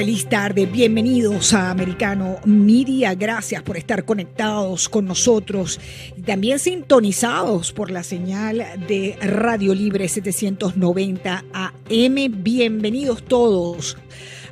feliz tarde. Bienvenidos a Americano Media. Gracias por estar conectados con nosotros y también sintonizados por la señal de Radio Libre 790 AM. Bienvenidos todos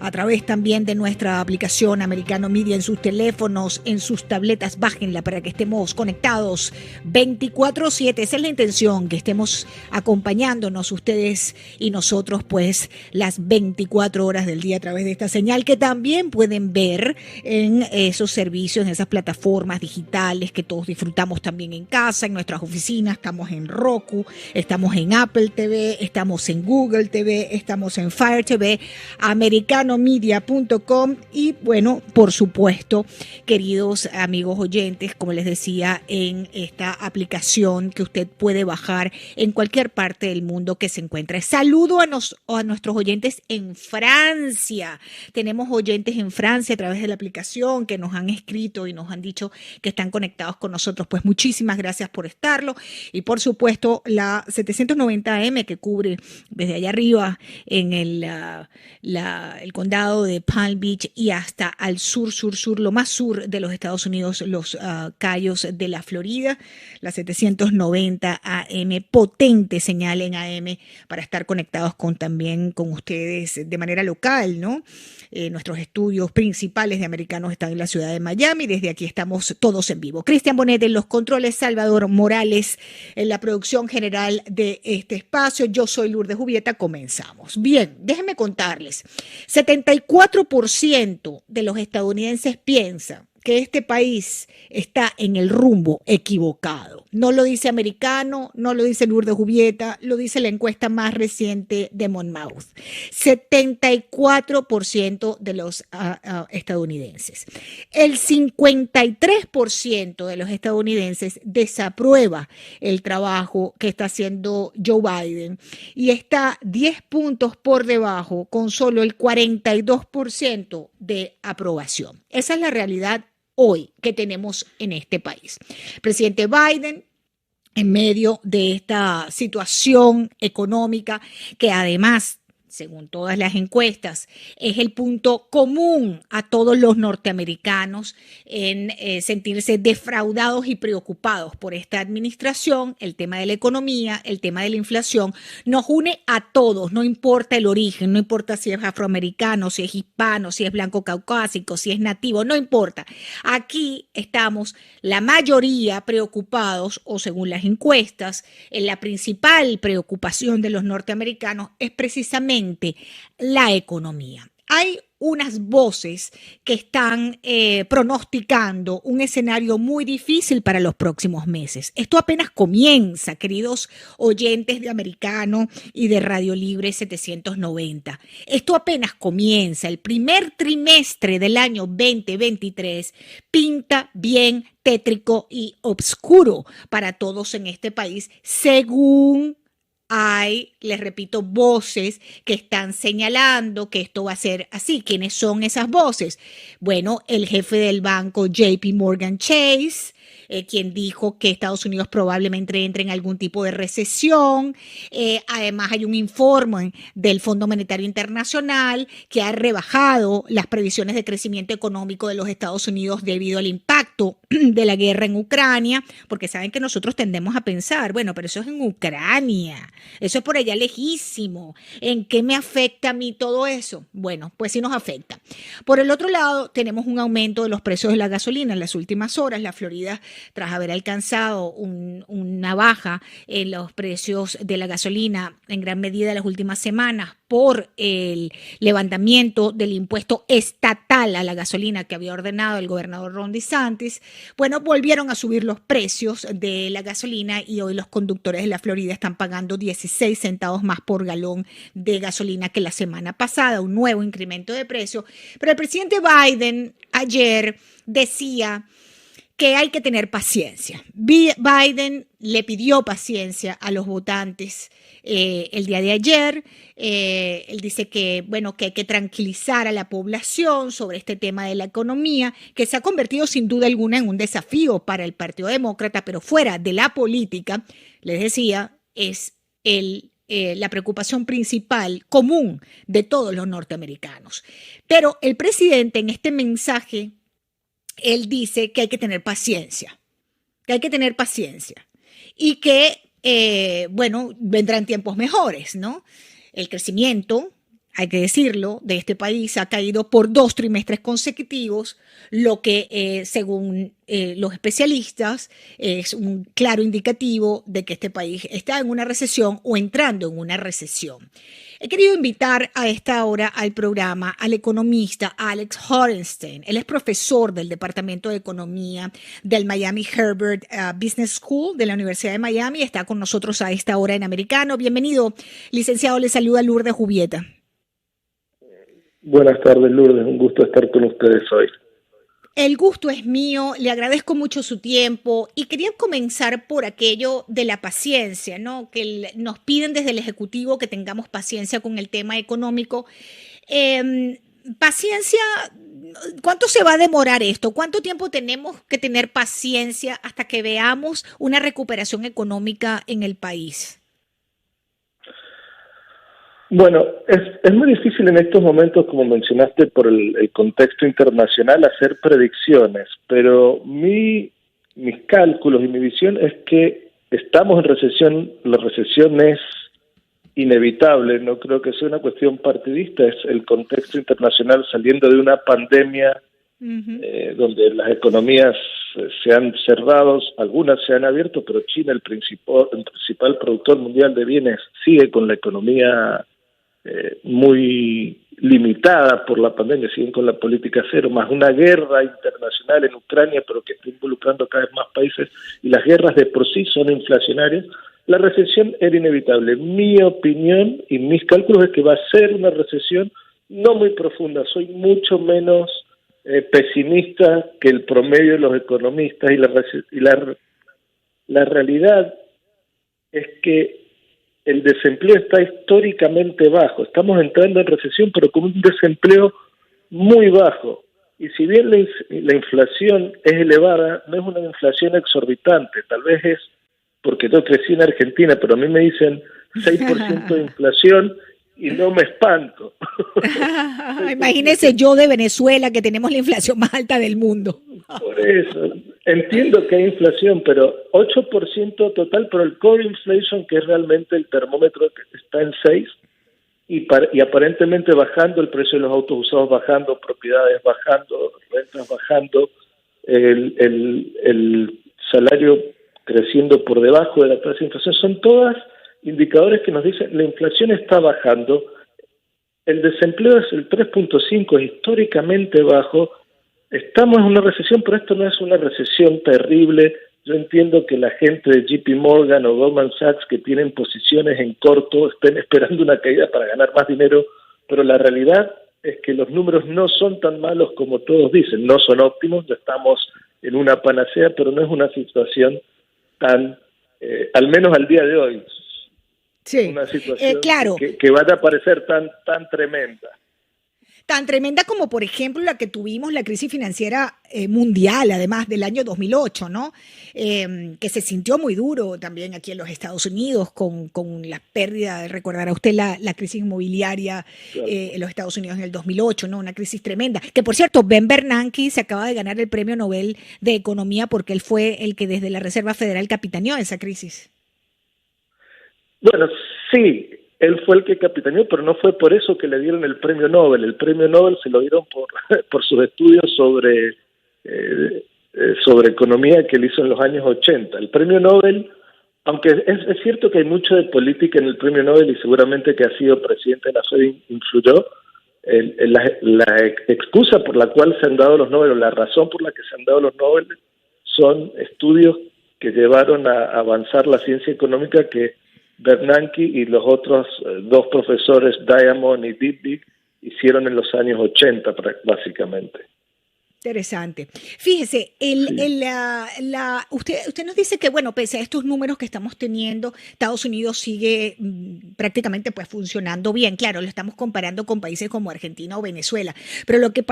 a través también de nuestra aplicación Americano Media en sus teléfonos, en sus tabletas. Bájenla para que estemos conectados 24/7. Esa es la intención, que estemos acompañándonos ustedes y nosotros pues las 24 horas del día a través de esta señal, que también pueden ver en esos servicios, en esas plataformas digitales que todos disfrutamos también en casa, en nuestras oficinas. Estamos en Roku, estamos en Apple TV, estamos en Google TV, estamos en Fire TV, americanomedia.com y bueno, por supuesto, queridos amigos oyentes, como les decía, en esta aplicación que usted puede bajar en cualquier parte del mundo que se encuentre. Saludo a nuestros oyentes en Francia. Tenemos oyentes en Francia a través de la aplicación que nos han escrito y nos han dicho que están conectados con nosotros. Pues muchísimas gracias por estarlo. Y por supuesto, la 790 AM que cubre desde allá arriba en el condado de Palm Beach y hasta al sur, lo más sur de los Estados Unidos, los Cayos de la Florida, la 790 AM, potente señal en AM para estar conectados también con ustedes de manera local, ¿no? Nuestros estudios principales de Americanos están en la ciudad de Miami. Desde aquí estamos todos en vivo. Cristian Bonet en los controles, Salvador Morales en la producción general de este espacio. Yo soy Lourdes Jubieta. Comenzamos. Bien, déjenme contarles. 74% de los estadounidenses piensan que este país está en el rumbo equivocado. No lo dice Americano, no lo dice Lourdes Jubieta, lo dice la encuesta más reciente de Monmouth. 74% de los estadounidenses. El 53% de los estadounidenses desaprueba el trabajo que está haciendo Joe Biden y está 10 puntos por debajo, con solo el 42% de aprobación. Esa es la realidad hoy que tenemos en este país. Presidente Biden, en medio de esta situación económica que además, según todas las encuestas, es el punto común a todos los norteamericanos en sentirse defraudados y preocupados por esta administración. El tema de la economía, el tema de la inflación, nos une a todos, no importa el origen, no importa si es afroamericano, si es hispano, si es blanco caucásico, si es nativo, no importa. Aquí estamos la mayoría preocupados, o según las encuestas, la principal preocupación de los norteamericanos es precisamente la economía. Hay unas voces que están pronosticando un escenario muy difícil para los próximos meses. Esto apenas comienza, queridos oyentes de Americano y de Radio Libre 790. Esto apenas comienza. El primer trimestre del año 2023 pinta bien tétrico y oscuro para todos en este país, según hay, les repito, voces que están señalando que esto va a ser así. ¿Quiénes son esas voces? Bueno, el jefe del banco JP Morgan Chase, quien dijo que Estados Unidos probablemente entre en algún tipo de recesión. Además, hay un informe del Fondo Monetario Internacional que ha rebajado las previsiones de crecimiento económico de los Estados Unidos debido al impacto de la guerra en Ucrania, porque saben que nosotros tendemos a pensar, bueno, pero eso es en Ucrania, eso es por allá lejísimo. ¿En qué me afecta a mí todo eso? Bueno, pues sí nos afecta. Por el otro lado, tenemos un aumento de los precios de la gasolina en las últimas horas. La Florida, tras haber alcanzado una baja en los precios de la gasolina en gran medida en las últimas semanas por el levantamiento del impuesto estatal a la gasolina que había ordenado el gobernador Ron DeSantis, bueno, volvieron a subir los precios de la gasolina y hoy los conductores de la Florida están pagando 16 centavos más por galón de gasolina que la semana pasada, un nuevo incremento de precio. Pero el presidente Biden ayer decía que hay que tener paciencia. Biden le pidió paciencia a los votantes el día de ayer. Él dice que, bueno, que hay que tranquilizar a la población sobre este tema de la economía, que se ha convertido sin duda alguna en un desafío para el Partido Demócrata, pero fuera de la política, les decía, es el la preocupación principal común de todos los norteamericanos. Pero el presidente en este mensaje, él dice que hay que tener paciencia, que hay que tener paciencia y que, bueno, vendrán tiempos mejores, ¿no? El crecimiento, hay que decirlo, de este país ha caído por 2 trimestres consecutivos, lo que según los especialistas es un claro indicativo de que este país está en una recesión o entrando en una recesión. He querido invitar a esta hora al programa al economista Alex Horenstein. Él es profesor del Departamento de Economía del Miami Herbert Business School de la Universidad de Miami. Está con nosotros a esta hora en Americano. Bienvenido, licenciado. Le saluda Lourdes Jubieta. Buenas tardes, Lourdes. Un gusto estar con ustedes hoy. El gusto es mío, le agradezco mucho su tiempo y quería comenzar por aquello de la paciencia, ¿no? Que nos piden desde el Ejecutivo que tengamos paciencia con el tema económico. Paciencia, ¿cuánto se va a demorar esto? ¿Cuánto tiempo tenemos que tener paciencia hasta que veamos una recuperación económica en el país? Bueno, es muy difícil en estos momentos, como mencionaste, por el contexto internacional, hacer predicciones, pero mis cálculos y mi visión es que estamos en recesión, la recesión es inevitable, no creo que sea una cuestión partidista, es el contexto internacional saliendo de una pandemia donde las economías se han cerrado, algunas se han abierto, pero China, el principal productor mundial de bienes, sigue con la economía muy limitada por la pandemia, siguen con la política cero, más una guerra internacional en Ucrania, pero que está involucrando cada vez más países, y las guerras de por sí son inflacionarias. La recesión era inevitable. Mi opinión y mis cálculos es que va a ser una recesión no muy profunda. Soy mucho menos pesimista que el promedio de los economistas, y la realidad es que el desempleo está históricamente bajo. Estamos entrando en recesión, pero con un desempleo muy bajo. Y si bien la inflación es elevada, no es una inflación exorbitante. Tal vez es porque yo crecí en Argentina, pero a mí me dicen 6% de inflación y no me espanto. Imagínese yo de Venezuela, que tenemos la inflación más alta del mundo. Por eso, entiendo que hay inflación, pero 8% total, pero el core inflation, que es realmente el termómetro, está en 6, y aparentemente bajando, el precio de los autos usados bajando, propiedades bajando, rentas bajando, el salario creciendo por debajo de la tasa de inflación. Son todas indicadores que nos dicen la inflación está bajando, el desempleo es el 3.5, es históricamente bajo. Estamos en una recesión, pero esto no es una recesión terrible. Yo entiendo que la gente de JP Morgan o Goldman Sachs, que tienen posiciones en corto, estén esperando una caída para ganar más dinero, pero la realidad es que los números no son tan malos como todos dicen. No son óptimos, ya estamos en una panacea, pero no es una situación tan, al menos al día de hoy, Sí, una situación claro. que vaya a parecer tan tremenda. Tan tremenda como, por ejemplo, la que tuvimos, la crisis financiera mundial, además del año 2008, ¿no? Que se sintió muy duro también aquí en los Estados Unidos con la pérdida, recordará usted la crisis inmobiliaria Claro. en los Estados Unidos en el 2008, ¿no? Una crisis tremenda. Que, por cierto, Ben Bernanke se acaba de ganar el Premio Nobel de Economía porque él fue el que desde la Reserva Federal capitaneó esa crisis. Bueno, sí, él fue el que capitaneó, pero no fue por eso que le dieron el premio Nobel. El premio Nobel se lo dieron por sus estudios sobre economía que él hizo en los años 80. El premio Nobel, aunque es cierto que hay mucho de política en el premio Nobel y seguramente que ha sido presidente de la FED influyó, la excusa por la cual se han dado los Nobel, o la razón por la que se han dado los Nobel, son estudios que llevaron a avanzar la ciencia económica que Bernanke y los otros dos profesores, Diamond y Dybvig, hicieron en los años 80, básicamente. Interesante. Fíjese, Sí. usted nos dice que, bueno, pese a estos números que estamos teniendo, Estados Unidos sigue prácticamente pues funcionando bien. Claro, lo estamos comparando con países como Argentina o Venezuela, pero lo que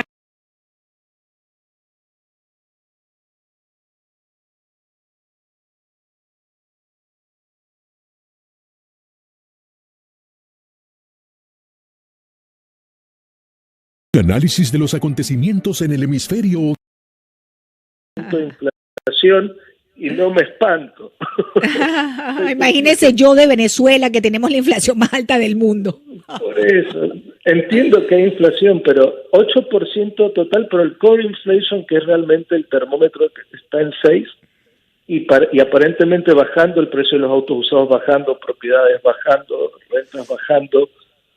Análisis de los acontecimientos en el hemisferio. De inflación y no me espanto. Imagínese yo de Venezuela, que tenemos la inflación más alta del mundo. Por eso, entiendo que hay inflación, pero 8% total, pero el core inflation, que es realmente el termómetro, que está en 6, y aparentemente bajando, el precio de los autos usados bajando, propiedades bajando, rentas bajando,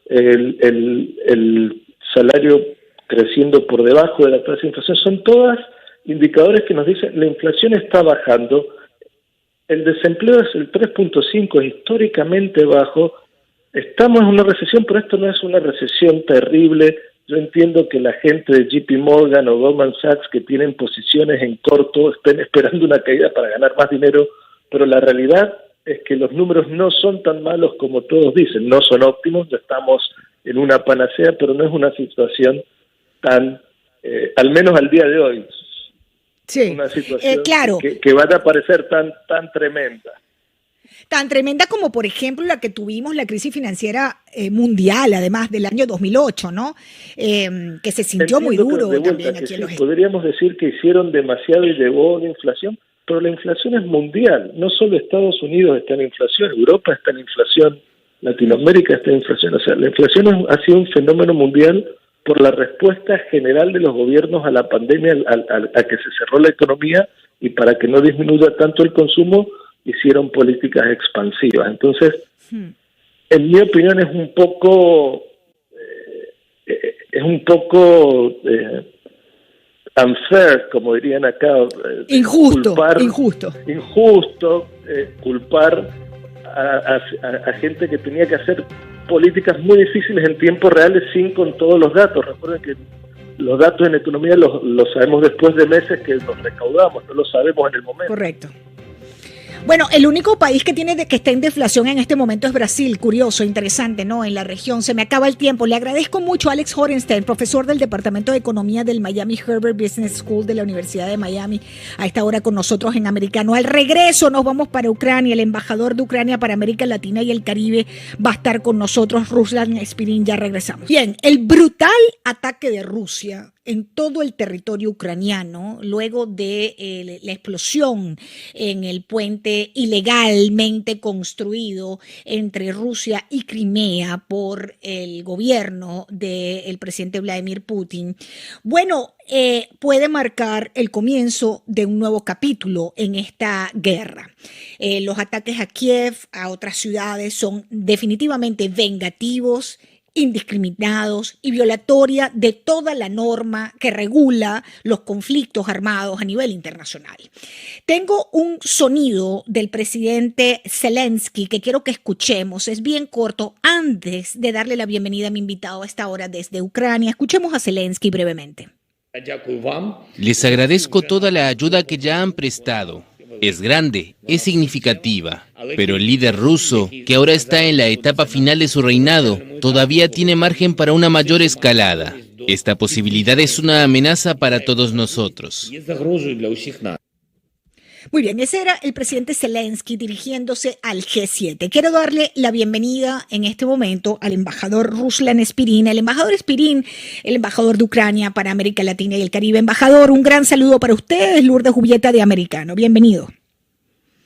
el salario creciendo por debajo de la tasa de inflación, son todas indicadores que nos dicen la inflación está bajando, el desempleo es el 3.5, es históricamente bajo, estamos en una recesión, pero esto no es una recesión terrible. Yo entiendo que la gente de JP Morgan o Goldman Sachs que tienen posiciones en corto estén esperando una caída para ganar más dinero, pero la realidad es que los números no son tan malos como todos dicen, no son óptimos, ya estamos en una panacea, pero no es una situación tan, al menos al día de hoy, sí. Una situación claro. que va a parecer tan tremenda. Tan tremenda como, por ejemplo, la que tuvimos, la crisis financiera mundial, además del año 2008, ¿no? Que se sintió muy duro también aquí en los Estados Unidos. Podríamos decir que hicieron demasiado y llevó la inflación, pero la inflación es mundial. No solo Estados Unidos está en inflación, Europa está en inflación, Latinoamérica está en inflación. O sea, la inflación ha sido un fenómeno mundial por la respuesta general de los gobiernos a la pandemia, a que se cerró la economía y para que no disminuya tanto el consumo, hicieron políticas expansivas. Entonces, en mi opinión es un poco unfair, como dirían acá, injusto culpar a gente que tenía que hacer políticas muy difíciles en tiempos reales sin con todos los datos. Recuerden que los datos en economía los sabemos después de meses que los recaudamos, no los sabemos en el momento. Correcto. Bueno, el único país que está en deflación en este momento es Brasil. Curioso, interesante, ¿no? En la región. Se me acaba el tiempo. Le agradezco mucho a Alex Horenstein, profesor del Departamento de Economía del Miami Herbert Business School de la Universidad de Miami, a esta hora con nosotros en Americano. Al regreso nos vamos para Ucrania. El embajador de Ucrania para América Latina y el Caribe va a estar con nosotros, Ruslan Spirin. Ya regresamos. Bien, el brutal ataque de Rusia en todo el territorio ucraniano, luego de la explosión en el puente ilegalmente construido entre Rusia y Crimea por el gobierno del presidente Vladimir Putin, bueno, puede marcar el comienzo de un nuevo capítulo en esta guerra. Los ataques a Kiev, a otras ciudades, son definitivamente vengativos, indiscriminados y violatoria de toda la norma que regula los conflictos armados a nivel internacional. Tengo un sonido del presidente Zelensky que quiero que escuchemos, es bien corto, antes de darle la bienvenida a mi invitado a esta hora desde Ucrania. Escuchemos a Zelensky brevemente. Les agradezco toda la ayuda que ya han prestado. Es grande, es significativa, pero el líder ruso, que ahora está en la etapa final de su reinado, todavía tiene margen para una mayor escalada. Esta posibilidad es una amenaza para todos nosotros. Muy bien, ese era el presidente Zelensky dirigiéndose al G7. Quiero darle la bienvenida en este momento al embajador Ruslan Spirin. El embajador Spirin, el embajador de Ucrania para América Latina y el Caribe. Embajador, un gran saludo para ustedes, Lourdes Jubieta de Americano. Bienvenido.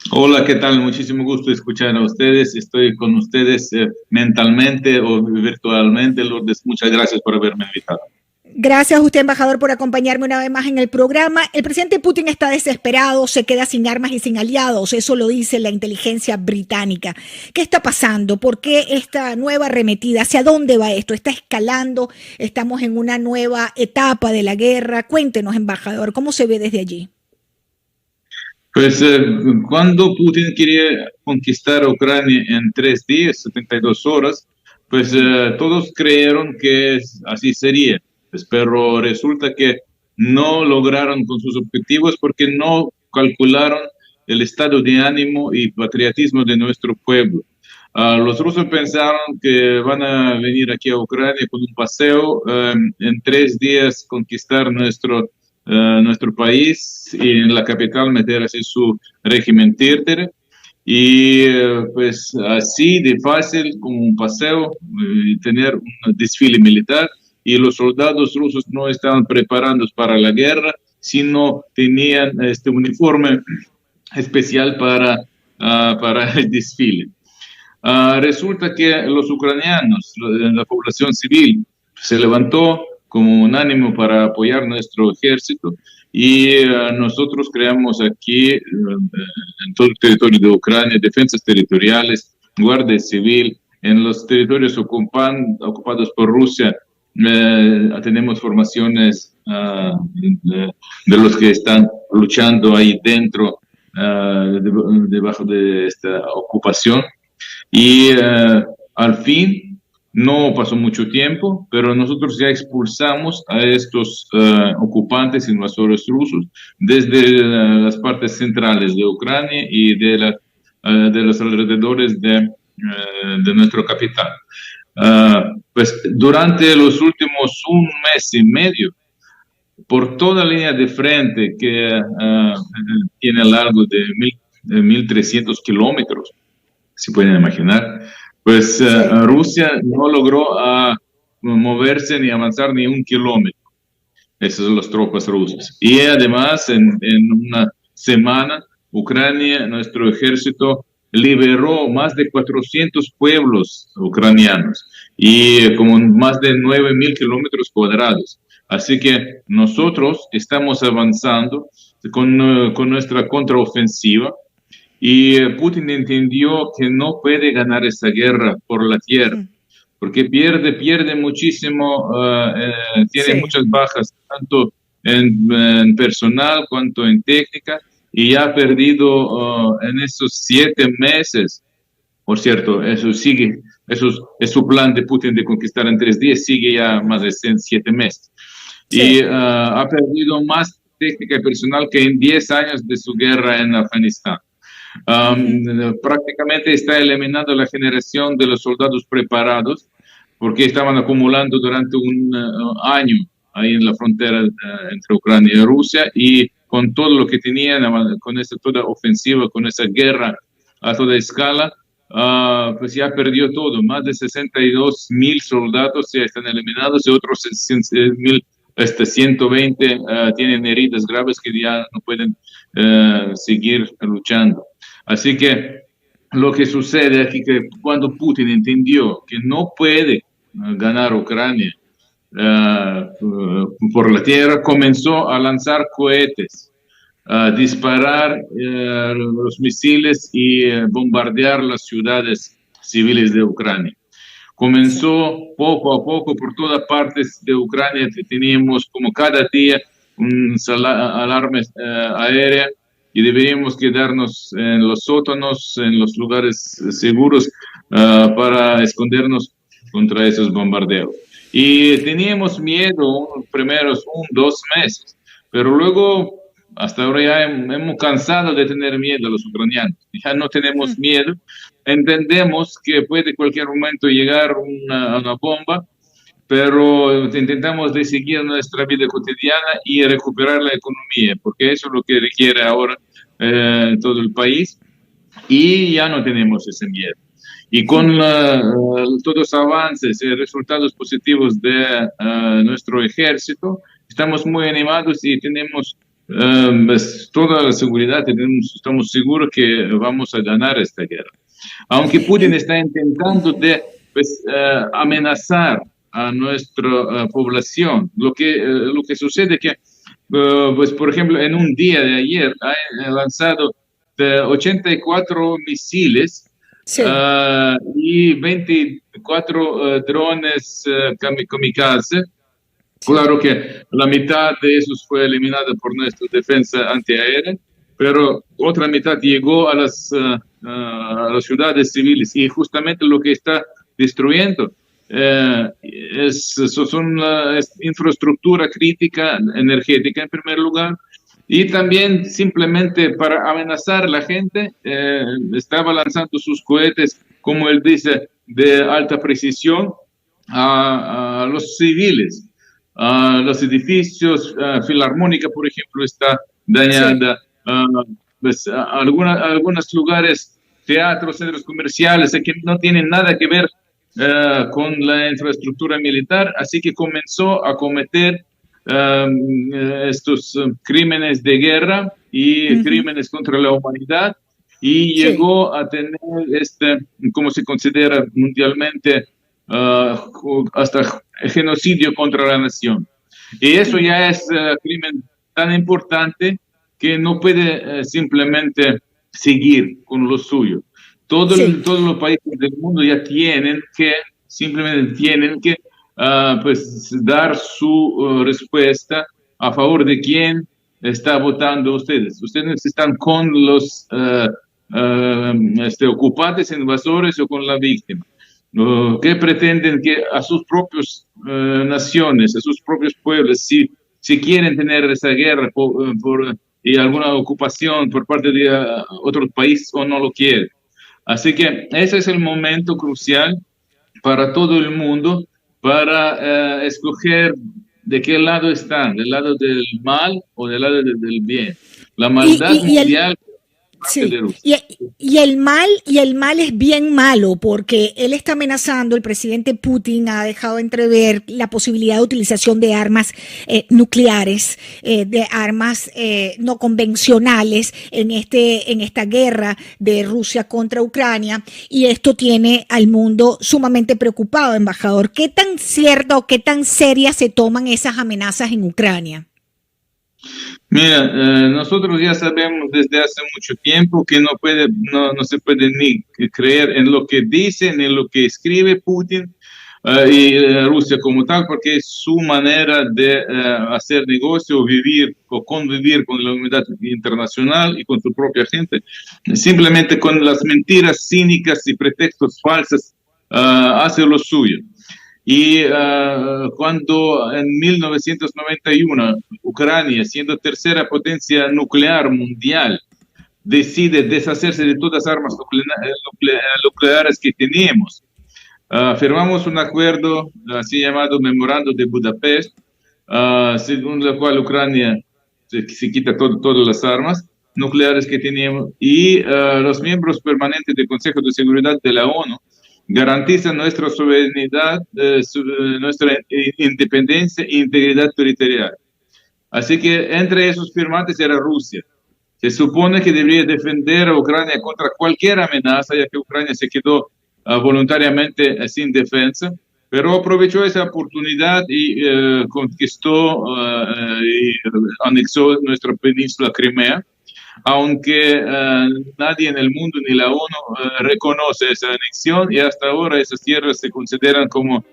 Hola, ¿qué tal? Muchísimo gusto escuchar a ustedes. Estoy con ustedes mentalmente o virtualmente. Lourdes, muchas gracias por haberme invitado. Gracias a usted, embajador, por acompañarme una vez más en el programa. El presidente Putin está desesperado, se queda sin armas y sin aliados, eso lo dice la inteligencia británica. ¿Qué está pasando? ¿Por qué esta nueva arremetida? ¿Hacia dónde va esto? ¿Está escalando? ¿Estamos en una nueva etapa de la guerra? Cuéntenos, embajador, ¿cómo se ve desde allí? Pues cuando Putin quería conquistar Ucrania en 3 días, 72 horas, pues todos creyeron que así sería. Pero resulta que no lograron con sus objetivos porque no calcularon el estado de ánimo y patriotismo de nuestro pueblo. Los rusos pensaron que van a venir aquí a Ucrania con un paseo, en 3 días conquistar nuestro país y en la capital meter así su régimen títere. Y pues así de fácil como un paseo, tener un desfile militar, y los soldados rusos no estaban preparados para la guerra, sino tenían este uniforme especial para el desfile. Resulta que los ucranianos, la población civil, se levantó como unánimo para apoyar nuestro ejército y nosotros creamos aquí en todo el territorio de Ucrania defensas territoriales, guardia civil. En los territorios ocupados por Rusia tenemos formaciones de los que están luchando ahí dentro, debajo de esta ocupación. Y al fin, no pasó mucho tiempo, pero nosotros ya expulsamos a estos ocupantes invasores rusos desde las partes centrales de Ucrania y de los alrededores de nuestra capital. Pues durante los últimos un mes y medio, por toda línea de frente que tiene largo de 1.300 kilómetros, se pueden imaginar, pues Rusia no logró moverse ni avanzar ni un kilómetro. Esas son las tropas rusas. Y además, en una semana, Ucrania, nuestro ejército, liberó más de 400 pueblos ucranianos y como más de 9.000 kilómetros cuadrados. Así que nosotros estamos avanzando con nuestra contraofensiva. Y Putin entendió que no puede ganar esta guerra por la tierra, porque pierde muchísimo, tiene muchas bajas, tanto en personal cuanto en técnica, y ha perdido en esos 7 meses. Por cierto, eso es su plan de Putin de conquistar en 3 días, sigue ya más de 7 meses. Sí. Y ha perdido más técnica y personal que en 10 años de su guerra en Afganistán. Prácticamente está eliminando la generación de los soldados preparados porque estaban acumulando durante un año ahí en la frontera entre Ucrania y Rusia, y con todo lo que tenían, con esta toda ofensiva, con esa guerra a toda escala, pues ya perdió todo. Más de 62.000 soldados ya están eliminados y otros 120 tienen heridas graves que ya no pueden seguir luchando. Así que lo que sucede aquí es que cuando Putin entendió que no puede ganar Ucrania por la tierra, comenzó a lanzar cohetes, a disparar los misiles y bombardear las ciudades civiles de Ucrania. Comenzó poco a poco por todas partes de Ucrania, teníamos como cada día un alarma aérea, y deberíamos quedarnos en los sótanos, en los lugares seguros, para escondernos contra esos bombardeos. Y teníamos miedo primeros 2 meses, pero luego, hasta ahora ya hemos cansado de tener miedo a los ucranianos. Ya no tenemos miedo, entendemos que puede cualquier momento llegar una bomba, pero intentamos de seguir nuestra vida cotidiana y recuperar la economía, porque eso es lo que requiere ahora todo el país, y ya no tenemos ese miedo. Y con todos los avances y resultados positivos de nuestro ejército, estamos muy animados y tenemos pues, toda la seguridad, estamos seguros que vamos a ganar esta guerra. Aunque Putin está intentando de amenazar a nuestra población, lo que sucede es que, pues, por ejemplo, en un día de ayer ha lanzado 84 misiles, sí, y 24 drones kamikaze. Claro que la mitad de esos fue eliminada por nuestra defensa antiaérea, pero otra mitad llegó a las ciudades civiles, y justamente lo que está destruyendo es infraestructura crítica, energética en primer lugar, y también simplemente para amenazar a la gente, estaba lanzando sus cohetes, como él dice, de alta precisión a los civiles. Los edificios, Filarmónica, por ejemplo, está dañada. Sí. Pues, algunos lugares, teatros, centros comerciales, que no tienen nada que ver con la infraestructura militar, así que comenzó a cometer estos crímenes de guerra y crímenes contra la humanidad, y llegó a tener como se considera mundialmente, hasta genocidio contra la nación. Y eso ya es crimen tan importante que no puede simplemente seguir con lo suyo. Todos los países del mundo ya simplemente tienen que pues dar su respuesta a favor de quién está votando ustedes. Ustedes están con los ocupantes, invasores, o con la víctima. ¿Qué pretenden? Que a sus propias naciones, a sus propios pueblos, si quieren tener esa guerra y alguna ocupación por parte de otros países, o no lo quieren. Así que ese es el momento crucial para todo el mundo para escoger de qué lado están, del lado del mal o del lado del bien. La maldad mundial. Sí. Y el mal es bien malo, porque él está amenazando, el presidente Putin ha dejado entrever la posibilidad de utilización de armas nucleares, de armas no convencionales en esta guerra de Rusia contra Ucrania, y esto tiene al mundo sumamente preocupado, embajador. ¿Qué tan cierta o qué tan serias se toman esas amenazas en Ucrania? Mira, nosotros ya sabemos desde hace mucho tiempo que no se puede ni creer en lo que dice ni en lo que escribe Putin y Rusia como tal, porque es su manera de hacer negocio, vivir o convivir con la comunidad internacional y con su propia gente. Simplemente con las mentiras cínicas y pretextos falsos hace lo suyo. Y cuando en 1991 Ucrania, siendo tercera potencia nuclear mundial, decide deshacerse de todas las armas nucleares que teníamos, firmamos un acuerdo así llamado Memorando de Budapest, según el cual Ucrania se quita todas las armas nucleares que teníamos, y los miembros permanentes del Consejo de Seguridad de la ONU garantizan nuestra soberanía, nuestra independencia e integridad territorial. Así que entre esos firmantes era Rusia. Se supone que debería defender a Ucrania contra cualquier amenaza, ya que Ucrania se quedó voluntariamente sin defensa, pero aprovechó esa oportunidad y conquistó y anexó nuestra península Crimea, aunque nadie en el mundo ni la ONU reconoce esa anexión, y hasta ahora esas tierras se consideran como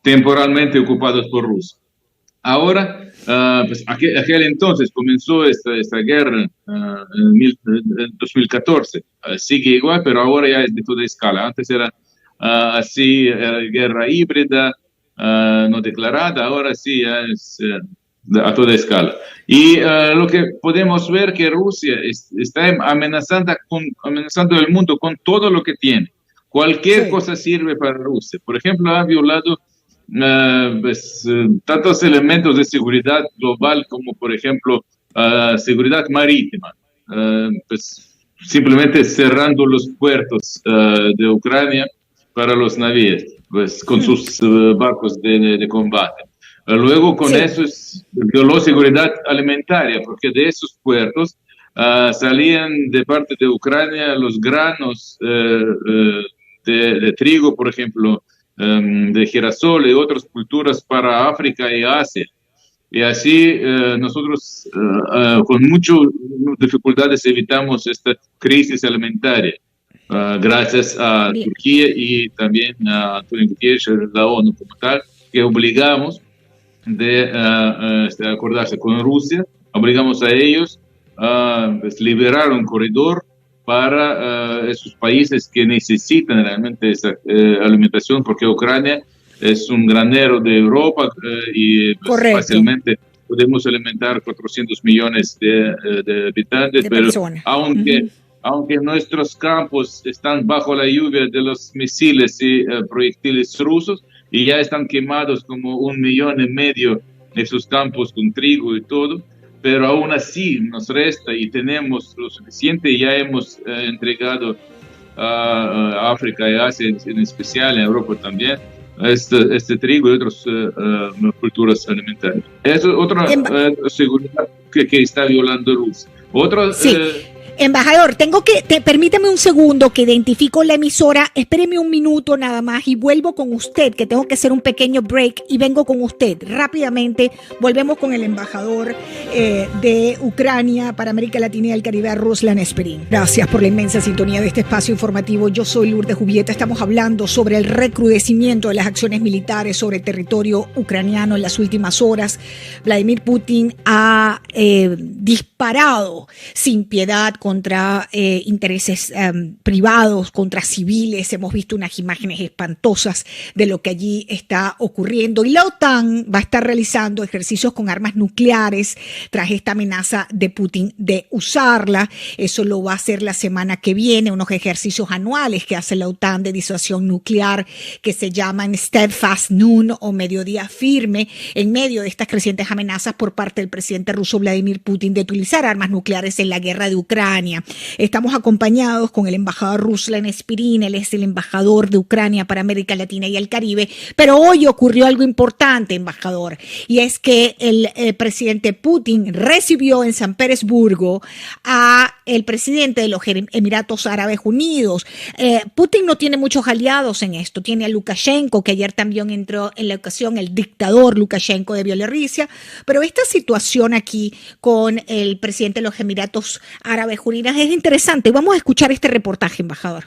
temporalmente ocupadas por Rusia. Ahora, pues aquel entonces comenzó esta guerra en 2014. Sigue igual, pero ahora ya es de toda escala. Antes era así, guerra híbrida, no declarada, ahora sí ya es a toda escala. Y lo que podemos ver que Rusia está amenazando el mundo con todo lo que tiene. Cualquier cosa sirve para Rusia. Por ejemplo, ha violado tantos elementos de seguridad global como, por ejemplo, seguridad marítima, pues simplemente cerrando los puertos de Ucrania para los navíos, pues con sus barcos de combate. Luego con eso violó seguridad alimentaria, porque de esos puertos salían de parte de Ucrania los granos de trigo, por ejemplo, de girasol y otras culturas para África y Asia. Y así nosotros con muchas dificultades evitamos esta crisis alimentaria, gracias a Turquía y también a Antonio Guterres, la ONU como tal, que obligamos de acordarse con Rusia, obligamos a ellos a liberar un corredor para esos países que necesitan realmente esa alimentación, porque Ucrania es un granero de Europa y pues, fácilmente podemos alimentar 400 millones de habitantes, pero aunque nuestros campos están bajo la lluvia de los misiles y proyectiles rusos, y ya están quemados como 1,5 millones esos campos con trigo y todo, pero aún así nos resta y tenemos lo suficiente, y ya hemos entregado África y Asia en especial, en Europa también, este trigo y otras culturas alimentarias. Es otra seguridad que está violando Rusia. Otra, sí. Embajador, permítame un segundo que identifico la emisora, espéreme un minuto nada más y vuelvo con usted, que tengo que hacer un pequeño break y vengo con usted. Rápidamente volvemos con el embajador de Ucrania para América Latina y el Caribe, Ruslan Esperín. Gracias por la inmensa sintonía de este espacio informativo. Yo soy Lourdes Jubieta, estamos hablando sobre el recrudecimiento de las acciones militares sobre el territorio ucraniano en las últimas horas. Vladimir Putin ha disparado sin piedad contra intereses privados, contra civiles. Hemos visto unas imágenes espantosas de lo que allí está ocurriendo. Y la OTAN va a estar realizando ejercicios con armas nucleares tras esta amenaza de Putin de usarla. Eso lo va a hacer la semana que viene, unos ejercicios anuales que hace la OTAN de disuasión nuclear que se llaman Steadfast Noon o Mediodía Firme, en medio de estas crecientes amenazas por parte del presidente ruso Vladimir Putin de utilizar armas nucleares en la guerra de Ucrania. Estamos acompañados con el embajador Ruslan Esperín, él es el embajador de Ucrania para América Latina y el Caribe, pero hoy ocurrió algo importante, embajador, y es que el presidente Putin recibió en San Petersburgo a el presidente de los Emiratos Árabes Unidos. Putin no tiene muchos aliados en esto, tiene a Lukashenko, que ayer también entró en la ocasión, el dictador Lukashenko de Bielorrusia, pero esta situación aquí con el presidente de los Emiratos Árabes Unidos es interesante. Vamos a escuchar este reportaje, embajador.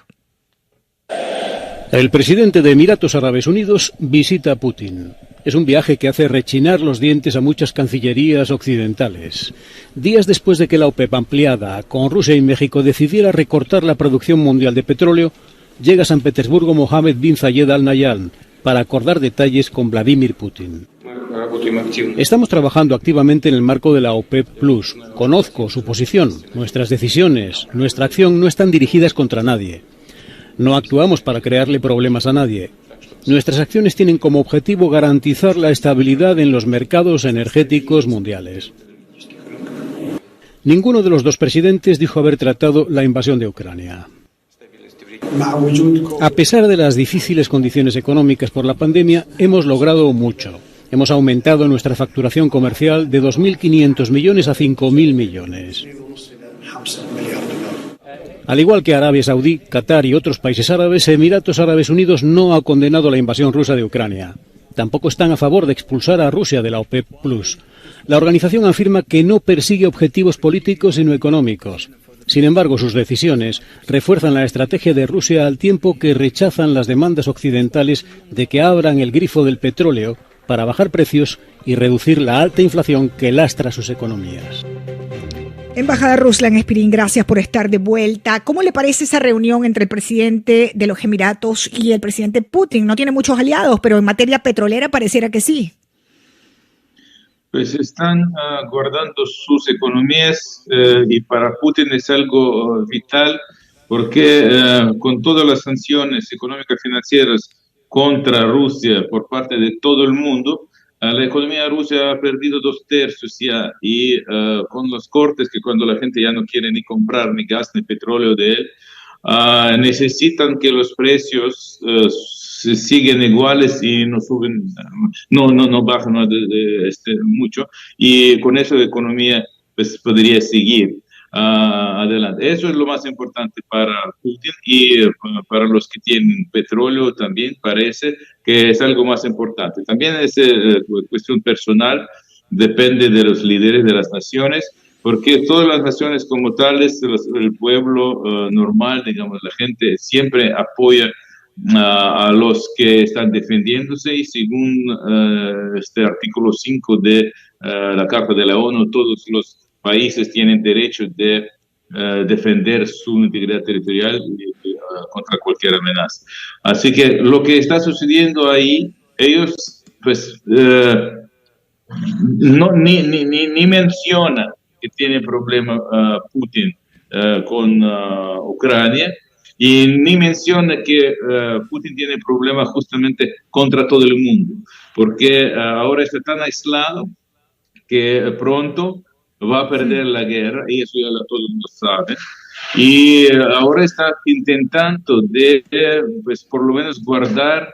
El presidente de Emiratos Árabes Unidos visita a Putin. Es un viaje que hace rechinar los dientes a muchas cancillerías occidentales. Días después de que la OPEP ampliada con Rusia y México decidiera recortar la producción mundial de petróleo, llega a San Petersburgo Mohammed bin Zayed Al Nahyan para acordar detalles con Vladimir Putin. Estamos trabajando activamente en el marco de la OPEP Plus. Conozco su posición. Nuestras decisiones, nuestra acción no están dirigidas contra nadie. No actuamos para crearle problemas a nadie. Nuestras acciones tienen como objetivo garantizar la estabilidad en los mercados energéticos mundiales. Ninguno de los dos presidentes dijo haber tratado la invasión de Ucrania. A pesar de las difíciles condiciones económicas por la pandemia, hemos logrado mucho. Hemos aumentado nuestra facturación comercial de 2.500 millones a 5.000 millones. Al igual que Arabia Saudí, Qatar y otros países árabes, Emiratos Árabes Unidos no ha condenado la invasión rusa de Ucrania. Tampoco están a favor de expulsar a Rusia de la OPEP Plus. La organización afirma que no persigue objetivos políticos sino económicos. Sin embargo, sus decisiones refuerzan la estrategia de Rusia al tiempo que rechazan las demandas occidentales de que abran el grifo del petróleo para bajar precios y reducir la alta inflación que lastra sus economías. Embajador Ruslan Esperín, gracias por estar de vuelta. ¿Cómo le parece esa reunión entre el presidente de los Emiratos y el presidente Putin? No tiene muchos aliados, pero en materia petrolera pareciera que sí. Pues están guardando sus economías y para Putin es algo vital porque con todas las sanciones económicas financieras contra Rusia por parte de todo el mundo, la economía rusa ha perdido 2/3 ya y con los cortes que cuando la gente ya no quiere ni comprar ni gas ni petróleo de él, necesitan que los precios se siguen iguales y no suben, no bajan mucho y con eso la economía pues, podría seguir adelante. Eso es lo más importante para Putin y para los que tienen petróleo también parece que es algo más importante. También es cuestión personal, depende de los líderes de las naciones, porque todas las naciones como tales, el pueblo normal, digamos, la gente siempre apoya a los que están defendiéndose y según este artículo 5 de la Carta de la ONU, todos los países tienen derecho de defender su integridad territorial contra cualquier amenaza. Así que lo que está sucediendo ahí, ellos pues ni mencionan que tiene problema Putin con Ucrania y ni menciona que Putin tiene problema justamente contra todo el mundo, porque ahora está tan aislado que pronto va a perder la guerra, y eso ya todos lo saben, Y ahora está intentando pues por lo menos guardar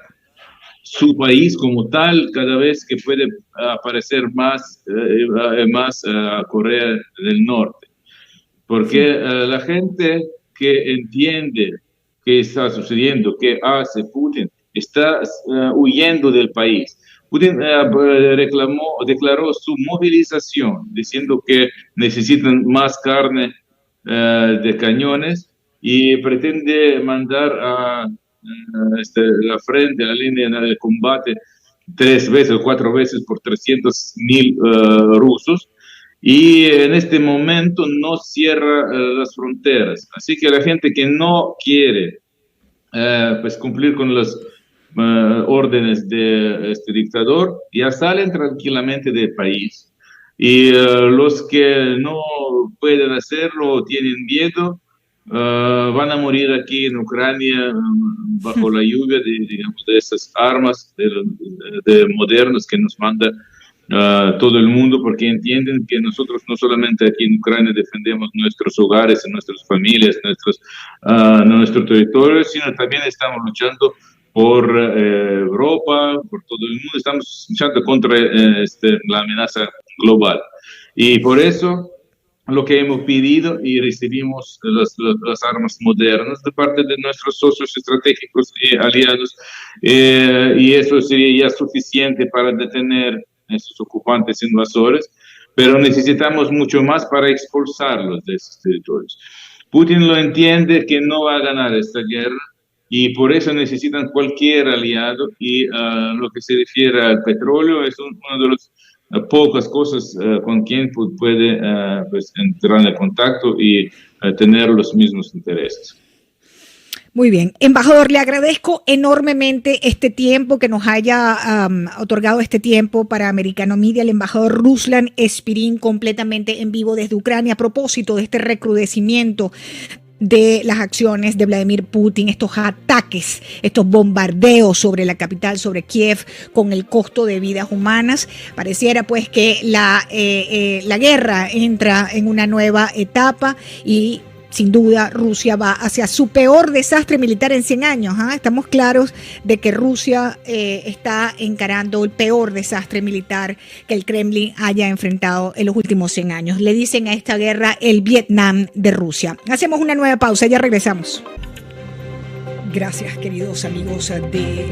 su país como tal cada vez que puede aparecer más Corea del Norte. Porque la gente que entiende qué está sucediendo, qué hace Putin, está huyendo del país. Putin declaró su movilización, diciendo que necesitan más carne de cañones y pretende mandar a la frente, la línea de combate 3 veces o 4 veces por 300.000 rusos. Y en este momento no cierra las fronteras. Así que la gente que no quiere pues cumplir con las órdenes de este dictador ya salen tranquilamente del país. Y los que no pueden hacerlo o tienen miedo van a morir aquí en Ucrania bajo la lluvia de esas armas de modernas que nos manda todo el mundo, porque entienden que nosotros no solamente aquí en Ucrania defendemos nuestros hogares, nuestras familias, nuestro territorio, sino también estamos luchando por Europa, por todo el mundo, estamos luchando contra la amenaza global. Y por eso lo que hemos pedido y recibimos las armas modernas de parte de nuestros socios estratégicos y aliados, y eso sería ya suficiente para detener esos ocupantes invasores, pero necesitamos mucho más para expulsarlos de esos territorios. Putin lo entiende que no va a ganar esta guerra y por eso necesitan cualquier aliado, y lo que se refiere al petróleo es uno de los pocas cosas con quien puede pues entrar en contacto y tener los mismos intereses. Muy bien. Embajador, le agradezco enormemente este tiempo, que nos haya otorgado este tiempo para Americano Media, el embajador Ruslan Espirín, completamente en vivo desde Ucrania, a propósito de este recrudecimiento de las acciones de Vladimir Putin, estos ataques, estos bombardeos sobre la capital, sobre Kiev, con el costo de vidas humanas. Pareciera pues que la guerra entra en una nueva etapa y sin duda Rusia va hacia su peor desastre militar en 100 años. Estamos claros de que Rusia está encarando el peor desastre militar que el Kremlin haya enfrentado en los últimos 100 años. Le dicen a esta guerra el Vietnam de Rusia. Hacemos una nueva pausa, ya regresamos. Gracias, queridos amigos de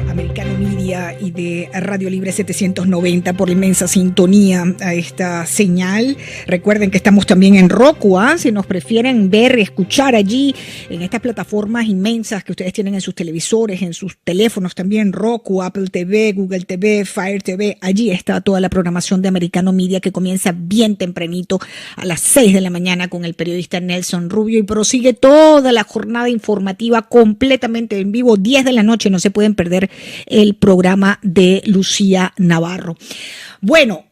Americano Media y de Radio Libre 790 por la inmensa sintonía a esta señal. Recuerden que estamos también en Roku, si nos prefieren ver y escuchar allí en estas plataformas inmensas que ustedes tienen en sus televisores, en sus teléfonos también, Roku, Apple TV, Google TV, Fire TV. Allí está toda la programación de Americano Media, que comienza bien tempranito a las 6 de la mañana con el periodista Nelson Rubio y prosigue toda la jornada informativa completamente en vivo, 10 de la noche. No se pueden perder el programa de Lucía Navarro. Bueno,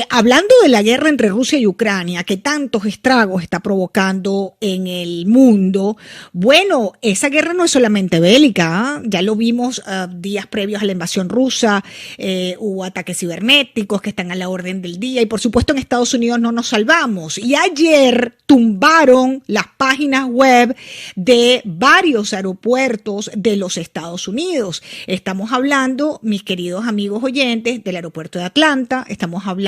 hablando de la guerra entre Rusia y Ucrania, que tantos estragos está provocando en el mundo, bueno, esa guerra no es solamente bélica, ya lo vimos días previos a la invasión rusa, hubo ataques cibernéticos que están a la orden del día, y por supuesto en Estados Unidos no nos salvamos. Y ayer tumbaron las páginas web de varios aeropuertos de los Estados Unidos. Estamos hablando, mis queridos amigos oyentes, del aeropuerto de Atlanta, estamos hablando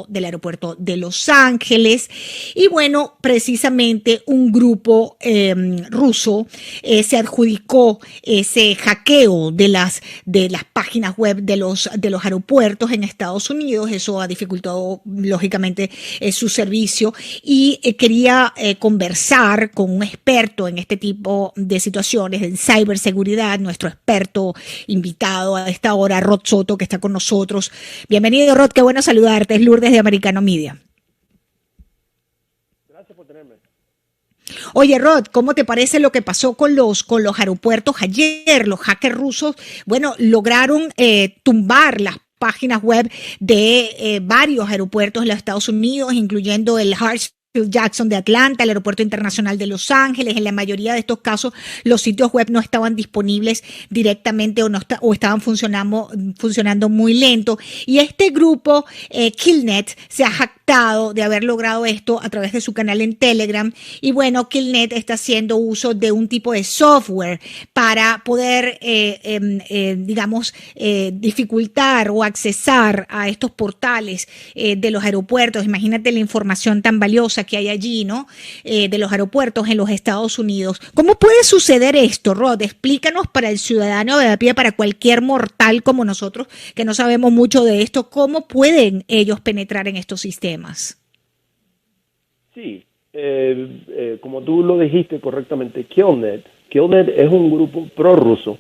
del aeropuerto de Los Ángeles, y bueno, precisamente un grupo ruso se adjudicó ese hackeo de las páginas web de los aeropuertos en Estados Unidos. Eso ha dificultado lógicamente su servicio, y quería conversar con un experto en este tipo de situaciones en ciberseguridad, nuestro experto invitado a esta hora, Rod Soto, que está con nosotros. Bienvenido, Rod, qué bueno saludarte. Es Lourdes de Americano Media. Gracias por tenerme. Oye, Rod, ¿cómo te parece lo que pasó con los aeropuertos ayer? Los hackers rusos, bueno, lograron tumbar las páginas web de varios aeropuertos de los Estados Unidos, incluyendo el Hartsfield Hartsfield Jackson de Atlanta, el Aeropuerto Internacional de Los Ángeles. En la mayoría de estos casos, los sitios web no estaban disponibles directamente o estaban funcionando muy lento. Y este grupo, Killnet, se ha jactado de haber logrado esto a través de su canal en Telegram. Y bueno, Killnet está haciendo uso de un tipo de software para poder, dificultar o accesar a estos portales de los aeropuertos. Imagínate la información tan valiosa que hay allí, ¿no? De los aeropuertos en los Estados Unidos. ¿Cómo puede suceder esto, Rod? Explícanos para el ciudadano de a pie, para cualquier mortal como nosotros, que no sabemos mucho de esto, ¿cómo pueden ellos penetrar en estos sistemas? Sí, como tú lo dijiste correctamente, Killnet es un grupo prorruso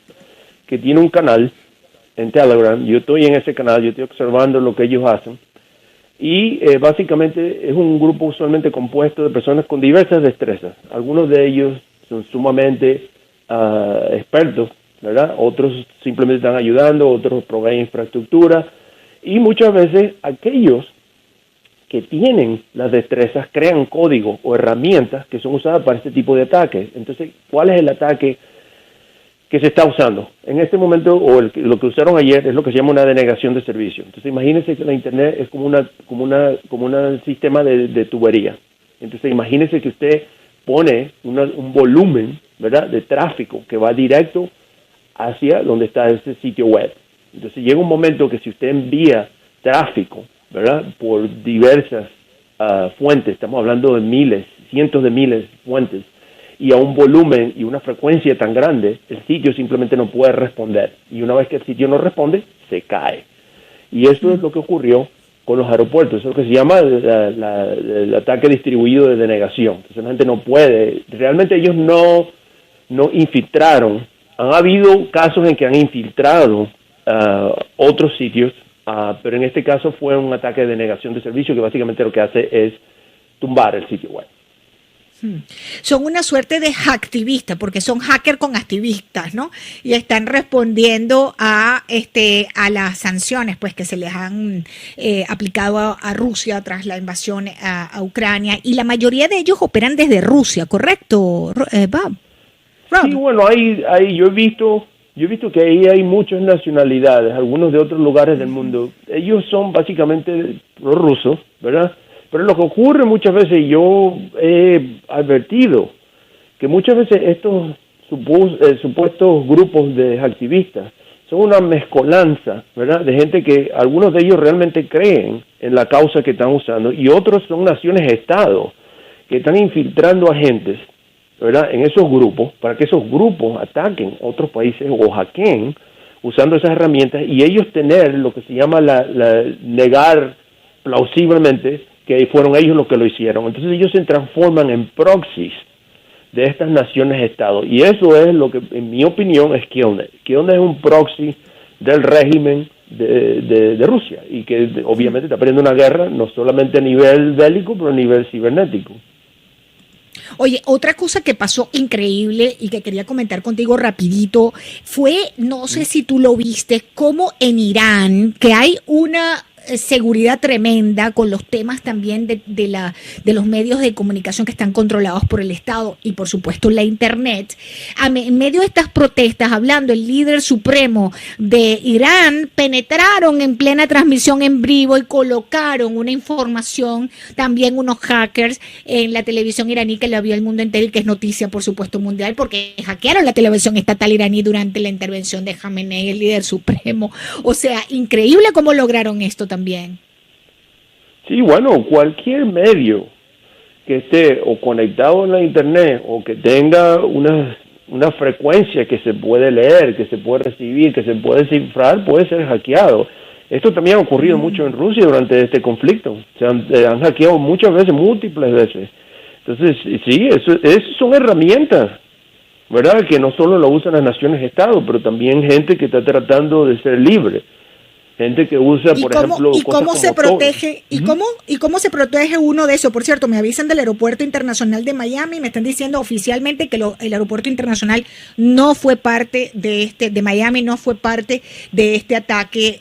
que tiene un canal en Telegram. Yo estoy en ese canal, yo estoy observando lo que ellos hacen. Y básicamente es un grupo usualmente compuesto de personas con diversas destrezas. Algunos de ellos son sumamente expertos, ¿verdad? Otros simplemente están ayudando, otros proveen infraestructura. Y muchas veces aquellos que tienen las destrezas crean código o herramientas que son usadas para este tipo de ataques. Entonces, ¿cuál es el ataque que se está usando? En este momento, lo que usaron ayer es lo que se llama una denegación de servicio. Entonces, imagínense que la Internet es como un sistema de tubería. Entonces, imagínense que usted pone un volumen, ¿verdad?, de tráfico que va directo hacia donde está ese sitio web. Entonces, llega un momento que si usted envía tráfico, ¿verdad?, por diversas fuentes, estamos hablando de miles, cientos de miles de fuentes, y a un volumen y una frecuencia tan grande, el sitio simplemente no puede responder. Y una vez que el sitio no responde, se cae. Y eso es lo que ocurrió con los aeropuertos. Eso es lo que se llama el ataque distribuido de denegación. Entonces la gente no puede, realmente ellos no infiltraron. Han habido casos en que han infiltrado otros sitios, pero en este caso fue un ataque de denegación de servicio que básicamente lo que hace es tumbar el sitio web. Son una suerte de hacktivistas, porque son hackers con activistas, ¿no? Y están respondiendo a las sanciones, pues, que se les han aplicado a Rusia tras la invasión a Ucrania. Y la mayoría de ellos operan desde Rusia, ¿correcto, Bob? Sí, bueno, yo he visto que ahí hay muchas nacionalidades, algunos de otros lugares del mundo. Ellos son básicamente prorrusos, ¿verdad? Pero lo que ocurre muchas veces, yo he advertido que muchas veces estos supuestos grupos de activistas son una mezcolanza, ¿verdad?, de gente que algunos de ellos realmente creen en la causa que están usando y otros son naciones-estado que están infiltrando agentes, ¿verdad?, en esos grupos para que esos grupos ataquen otros países o hackeen usando esas herramientas y ellos tener lo que se llama negar plausiblemente que fueron ellos los que lo hicieron. Entonces ellos se transforman en proxies de estas naciones-estado. Y eso es lo que, en mi opinión, es Killnet. Killnet es un proxy del régimen de Rusia y que obviamente está perdiendo una guerra no solamente a nivel bélico, pero a nivel cibernético. Oye, otra cosa que pasó increíble y que quería comentar contigo rapidito fue, no sé si tú lo viste, como en Irán, que hay una seguridad tremenda con los temas también de los medios de comunicación que están controlados por el Estado y por supuesto la Internet. En medio de estas protestas, hablando el líder supremo de Irán, penetraron en plena transmisión en vivo y colocaron una información, también unos hackers en la televisión iraní que la vio el mundo entero y que es noticia por supuesto mundial porque hackearon la televisión estatal iraní durante la intervención de Jamenei, el líder supremo. O sea, increíble cómo lograron esto también. Sí, bueno, cualquier medio que esté o conectado en la Internet o que tenga una frecuencia que se puede leer, que se puede recibir, que se puede cifrar, puede ser hackeado. Esto también ha ocurrido mucho en Rusia durante este conflicto. Se han hackeado muchas veces, múltiples veces. Entonces, sí, eso son herramientas, ¿verdad? Que no solo lo usan las naciones-estado, pero también gente que está tratando de ser libre. Gente que usa, por ejemplo, ¿y cómo se protege? todo. ¿Y cómo se protege uno de eso? Por cierto, me avisan del Aeropuerto Internacional de Miami, me están diciendo oficialmente que el Aeropuerto Internacional no fue parte de Miami, no fue parte de este ataque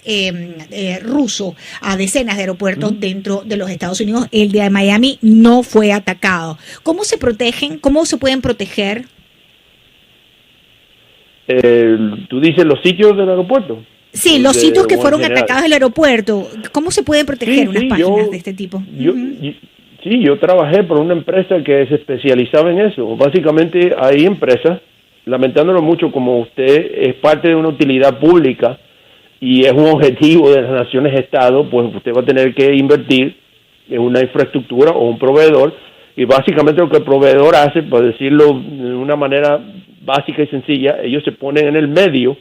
ruso a decenas de aeropuertos dentro de los Estados Unidos. El de Miami no fue atacado. ¿Cómo se protegen? ¿Cómo se pueden proteger? Tú dices los sitios del aeropuerto. Sí, los sitios que fueron atacados del aeropuerto. ¿Cómo se pueden proteger unas páginas de este tipo? Yo trabajé por una empresa que se especializaba en eso. Básicamente hay empresas, lamentándolo mucho, como usted es parte de una utilidad pública y es un objetivo de las naciones-estado, pues usted va a tener que invertir en una infraestructura o un proveedor, y básicamente lo que el proveedor hace, por decirlo de una manera básica y sencilla, ellos se ponen en el medio,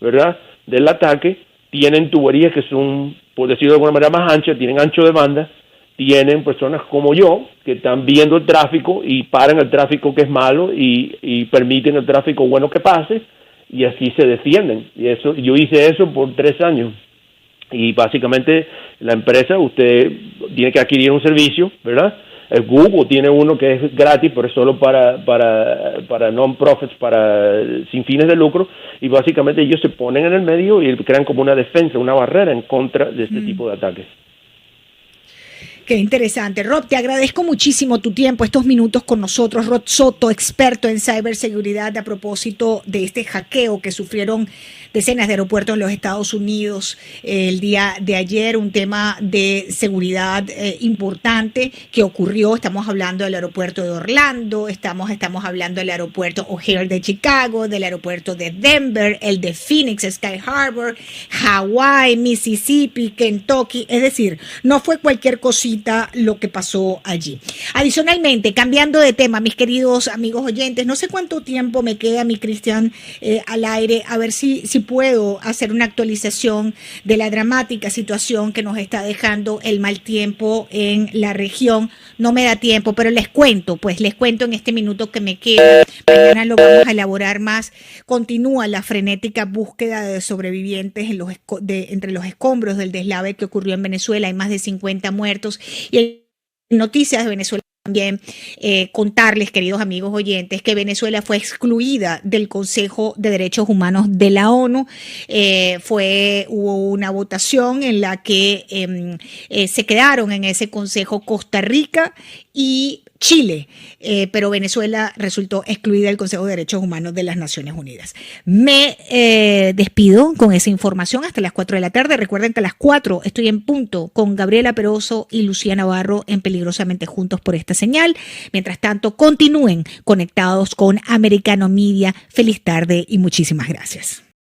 ¿verdad?, del ataque, tienen tuberías que son, por decirlo de alguna manera, más anchas, tienen ancho de banda, tienen personas como yo que están viendo el tráfico y paran el tráfico que es malo y permiten el tráfico bueno que pase, y así se defienden. Y eso, yo hice eso por 3 años. Y básicamente la empresa, usted tiene que adquirir un servicio, ¿verdad? El Google tiene uno que es gratis, pero es solo para non-profits, sin fines de lucro, y básicamente ellos se ponen en el medio y crean como una defensa, una barrera en contra de este tipo de ataques. Qué interesante. Rob, te agradezco muchísimo tu tiempo, estos minutos con nosotros. Rob Soto, experto en ciberseguridad, a propósito de este hackeo que sufrieron decenas de aeropuertos en los Estados Unidos el día de ayer, un tema de seguridad importante que ocurrió. Estamos hablando del aeropuerto de Orlando, estamos hablando del aeropuerto O'Hare de Chicago, del aeropuerto de Denver, el de Phoenix, Sky Harbor, Hawái, Mississippi, Kentucky. Es decir, no fue cualquier cosita lo que pasó allí. Adicionalmente, cambiando de tema, mis queridos amigos oyentes, no sé cuánto tiempo me queda, mi Cristian, al aire, a ver si puedo hacer una actualización de la dramática situación que nos está dejando el mal tiempo en la región. No me da tiempo, pero les cuento en este minuto que me queda. Mañana lo vamos a elaborar más. Continúa la frenética búsqueda de sobrevivientes entre los escombros del deslave que ocurrió en Venezuela. Hay más de 50 muertos. Y en Noticias de Venezuela también contarles, queridos amigos oyentes, que Venezuela fue excluida del Consejo de Derechos Humanos de la ONU. Hubo una votación en la que se quedaron en ese consejo Costa Rica y Chile, pero Venezuela resultó excluida del Consejo de Derechos Humanos de las Naciones Unidas. Me despido con esa información hasta las 4 de la tarde. Recuerden que a las 4 estoy en punto con Gabriela Peroso y Lucía Navarro en Peligrosamente Juntos por esta señal. Mientras tanto, continúen conectados con Americano Media. Feliz tarde y muchísimas gracias.